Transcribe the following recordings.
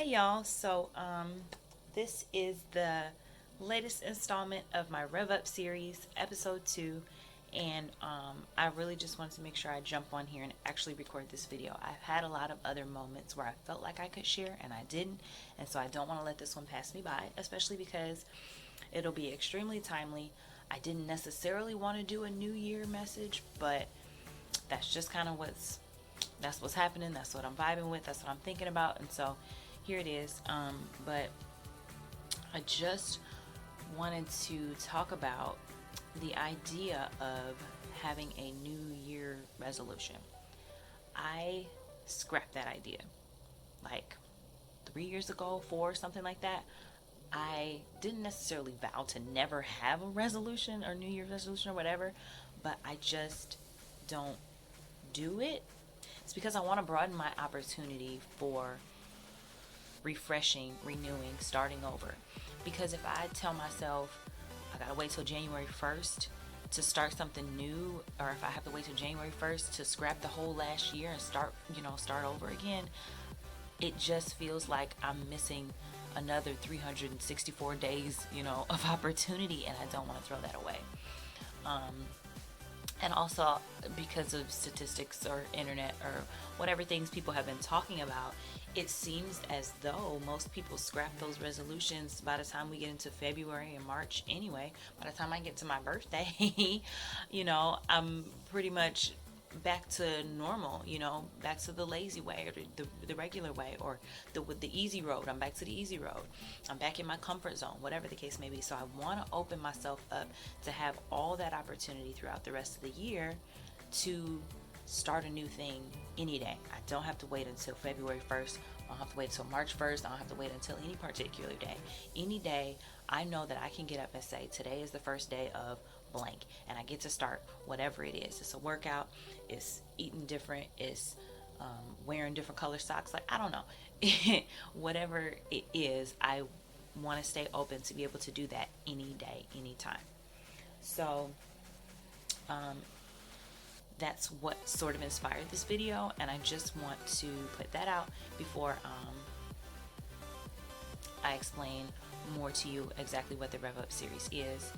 y'all. This is the latest installment of my Rev Up series, episode 2. And I really just wanted to make sure I jump on here and actually record this video. I've had a lot of other moments where I felt like I could share and I didn't. And so I don't want to let this one pass me by, especially because it'll be extremely timely. I didn't necessarily want to do a New Year message, but that's just kind of that's what's happening. That's what I'm vibing with. That's what I'm thinking about. And so here it is. But I just wanted to talk about the idea of having a New Year resolution. I scrapped that idea like 3 years ago, four, something like that. I didn't necessarily vow to never have a resolution or New Year's resolution or whatever, but I just don't do it. It's because I want to broaden my opportunity for refreshing, renewing, starting over. Because if I tell myself I gotta wait till January 1st to start something new, or if I have to wait till January 1st to scrap the whole last year and start over again, it just feels like I'm missing another 364 days, of opportunity, and I don't want to throw that away. Um, and also because of statistics or internet or whatever things people have been talking about, it seems as though most people scrap those resolutions by the time we get into February and March anyway. By the time I get to my birthday, I'm pretty much back to normal, back to the lazy way or the regular way, or with the easy road. I'm back to the easy road. I'm back in my comfort zone, whatever the case may be. So I want to open myself up to have all that opportunity throughout the rest of the year to start a new thing any day. I don't have to wait until February 1st. I don't have to wait until March 1st. I don't have to wait until any particular day. Any day, I know that I can get up and say, today is the first day of blank, and I get to start whatever it is. It's a workout, it's eating different, it's wearing different color socks. Like, I don't know. Whatever it is, I want to stay open to be able to do that any day, anytime. So, um, that's what sort of inspired this video, and I just want to put that out before I explain more to you exactly what the Rev Up series is.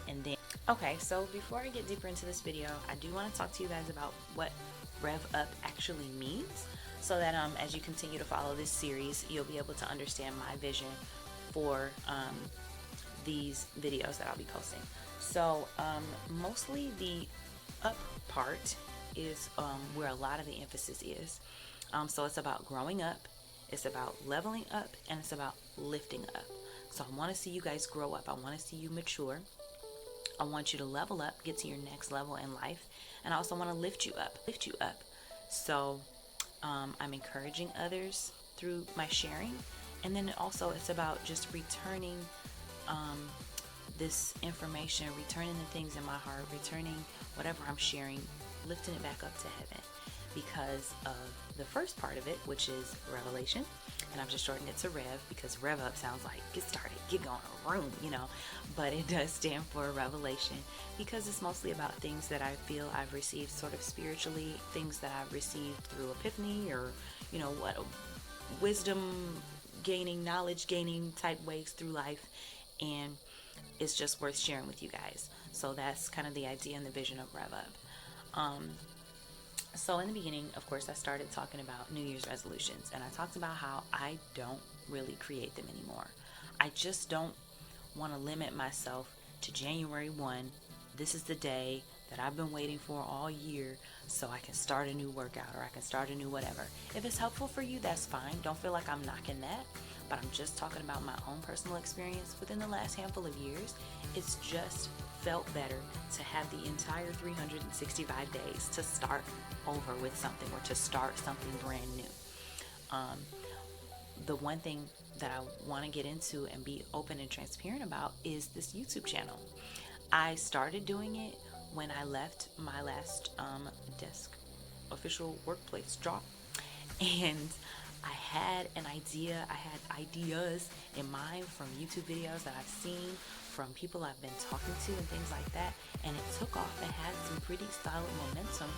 And then, okay, so before I get deeper into this video, I do want to talk to you guys about what Rev Up actually means, so that as you continue to follow this series, you'll be able to understand my vision for these videos that I'll be posting. So mostly the up part is where a lot of the emphasis is. So it's about growing up, it's about leveling up, and it's about lifting up. So I want to see you guys grow up. I want to see you mature. I want you to level up, get to your next level in life, and I also want to lift you up. So I'm encouraging others through my sharing, and then also it's about just returning this information, returning the things in my heart, returning whatever I'm sharing, lifting it back up to heaven, because of the first part of it, which is revelation. And I'm just shortening it to Rev because Rev Up sounds like get started, get going, room, but it does stand for revelation, because it's mostly about things that I feel I've received sort of spiritually, things that I've received through epiphany, or what wisdom gaining, knowledge gaining type ways through life, and it's just worth sharing with you guys. So that's kind of the idea and the vision of Rev Up. So in the beginning, of course, I started talking about New Year's resolutions, and I talked about how I don't really create them anymore. I just don't want to limit myself to January 1. This is the day that I've been waiting for all year, so I can start a new workout, or I can start a new whatever. If it's helpful for you, that's fine. Don't feel like I'm knocking that. But I'm just talking about my own personal experience within the last handful of years. It's just felt better to have the entire 365 days to start over with something, or to start something brand new. The one thing that I want to get into and be open and transparent about is this YouTube channel. I started doing it when I left my last desk official workplace job, and I had ideas in mind from YouTube videos that I've seen, from people I've been talking to and things like that, and it took off and had some pretty solid momentum.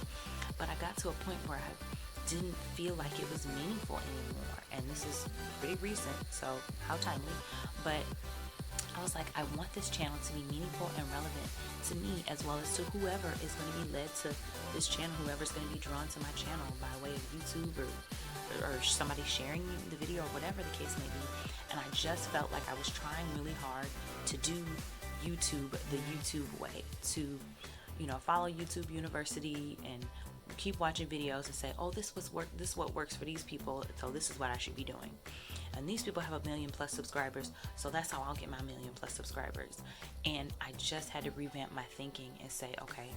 But I got to a point where I didn't feel like it was meaningful anymore. And this is pretty recent, so how timely. But I was like, I want this channel to be meaningful and relevant to me, as well as to whoever is going to be led to this channel, whoever's going to be drawn to my channel by way of YouTube or somebody sharing the video or whatever the case may be. And I just felt like I was trying really hard to do YouTube the YouTube way, to follow YouTube University and keep watching videos and say, oh, this is what works for these people, so this is what I should be doing. And these people have 1 million+ subscribers, so that's how I'll get my 1 million+ subscribers. And I just had to revamp my thinking and say, okay,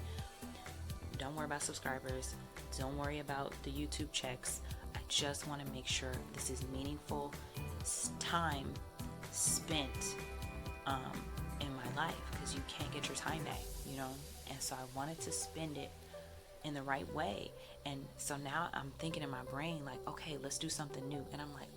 don't worry about subscribers, don't worry about the YouTube checks. I just want to make sure this is meaningful time spent in my life, because you can't get your time back, and so I wanted to spend it in the right way. And so now I'm thinking in my brain, like, okay, let's do something new. And I'm like,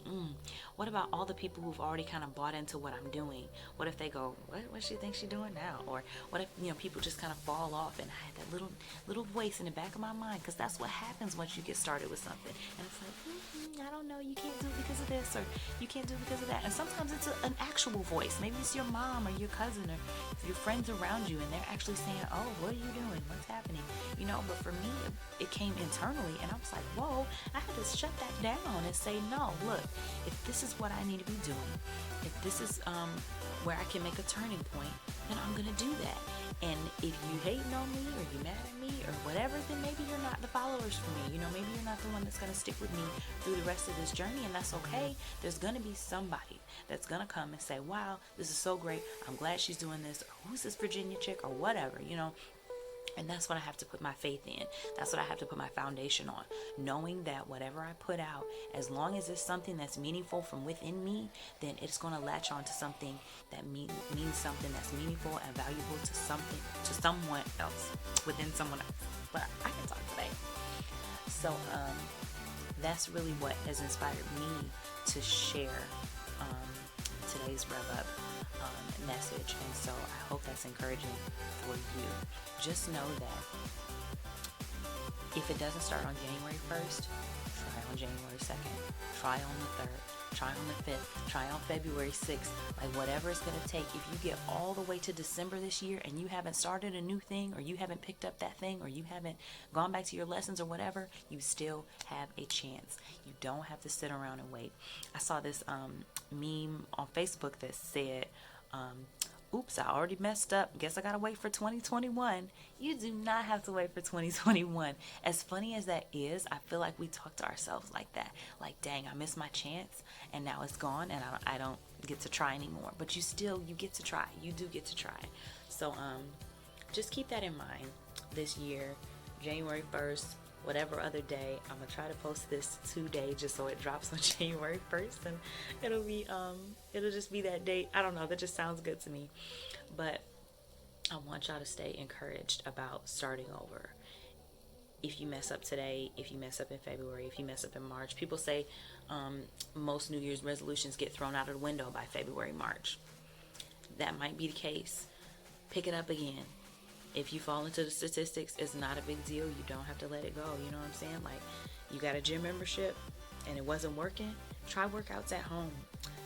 what about all the people who've already kind of bought into what I'm doing? What if they go, what she thinks she's doing now? Or what if people just kind of fall off? And I had that little voice in the back of my mind, because that's what happens once you get started with something. And it's like, I don't know, you can't do it because of this, or you can't do it because of that. And sometimes it's an actual voice. Maybe it's your mom or your cousin or your friends around you, and they're actually saying, oh, what are you doing? What's happening? But for me, it came internally, and I was like, whoa, I had to shut that down and say, no, look, if this is what I need to be doing, if this is where I can make a turning point, then I'm gonna do that. And if you hating on me, or you mad at me, or whatever, then maybe you're not the followers for me. Maybe you're not the one that's gonna stick with me through the rest of this journey, and that's okay. There's gonna be somebody that's gonna come and say, wow, this is so great, I'm glad she's doing this, or who's this Virginia chick, or whatever, And that's what I have to put my faith in. That's what I have to put my foundation on. Knowing that whatever I put out, as long as it's something that's meaningful from within me, then it's going to latch on to something that means something that's meaningful and valuable to someone else, within someone else. But I can talk today. So that's really what has inspired me to share today's Rev Up message. And so I hope that's encouraging for you. Just know that if it doesn't start on January 1st, try on January 2nd, try on the 3rd, try on the 5th, try on February 6th, like whatever it's going to take. If you get all the way to December this year and you haven't started a new thing, or you haven't picked up that thing, or you haven't gone back to your lessons or whatever, you still have a chance. You don't have to sit around and wait. I saw this meme on Facebook that said, oops, I already messed up. Guess I gotta wait for 2021. You do not have to wait for 2021. As funny as that is, I feel like we talk to ourselves like that. Like, dang, I missed my chance and now it's gone and I don't get to try anymore. But you get to try. You do get to try. So just keep that in mind this year, January 1st, whatever other day. I'm gonna try to post this today just so it drops on January 1st, and it'll just be that date. I don't know, that just sounds good to me. But I want y'all to stay encouraged about starting over. If you mess up today, if you mess up in February, if you mess up in March, people say most New Year's resolutions get thrown out of the window by February, March. That might be the case. Pick it up again. If you fall into the statistics, it's not a big deal. You don't have to let it go. You know what I'm saying? Like, you got a gym membership and it wasn't working, try workouts at home.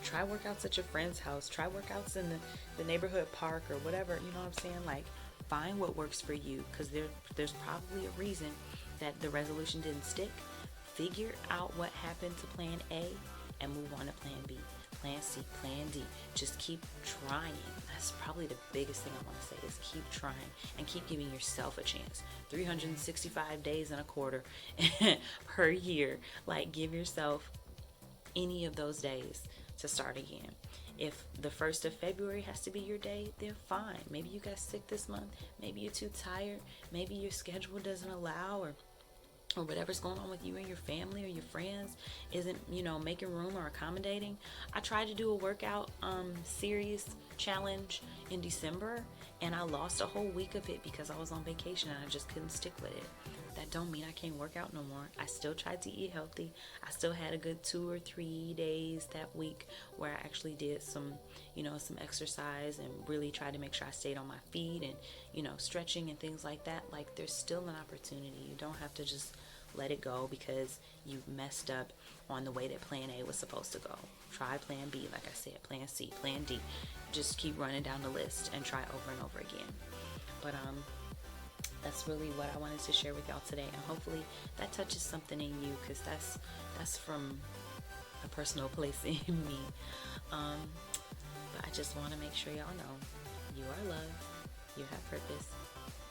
Try workouts at your friend's house. Try workouts in the neighborhood park or whatever. You know what I'm saying? Like, find what works for you, because there's probably a reason that the resolution didn't stick. Figure out what happened to plan A and move on to plan B. Plan C, plan D. Just keep trying. That's probably the biggest thing I want to say, is keep trying and keep giving yourself a chance. 365 days in a quarter per year. Like, give yourself any of those days to start again. If the 1st of February has to be your day, then fine. Maybe you got sick this month. Maybe you're too tired. Maybe your schedule doesn't allow, or whatever's going on with you and your family or your friends isn't, making room or accommodating. I tried to do a workout series challenge in December, and I lost a whole week of it because I was on vacation and I just couldn't stick with it. That don't mean I can't work out no more. I still tried to eat healthy. I still had a good 2 or 3 days that week where I actually did some exercise and really tried to make sure I stayed on my feet and, stretching and things like that. Like, there's still an opportunity. You don't have to just let it go because you messed up on the way that plan A was supposed to go. Try plan B, like I said, plan C, plan D. Just keep running down the list and try over and over again. But that's really what I wanted to share with y'all today, and hopefully that touches something in you, because that's from a personal place in me. But I just want to make sure y'all know you are loved, you have purpose,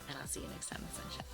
and I'll see you next time in Sunshine.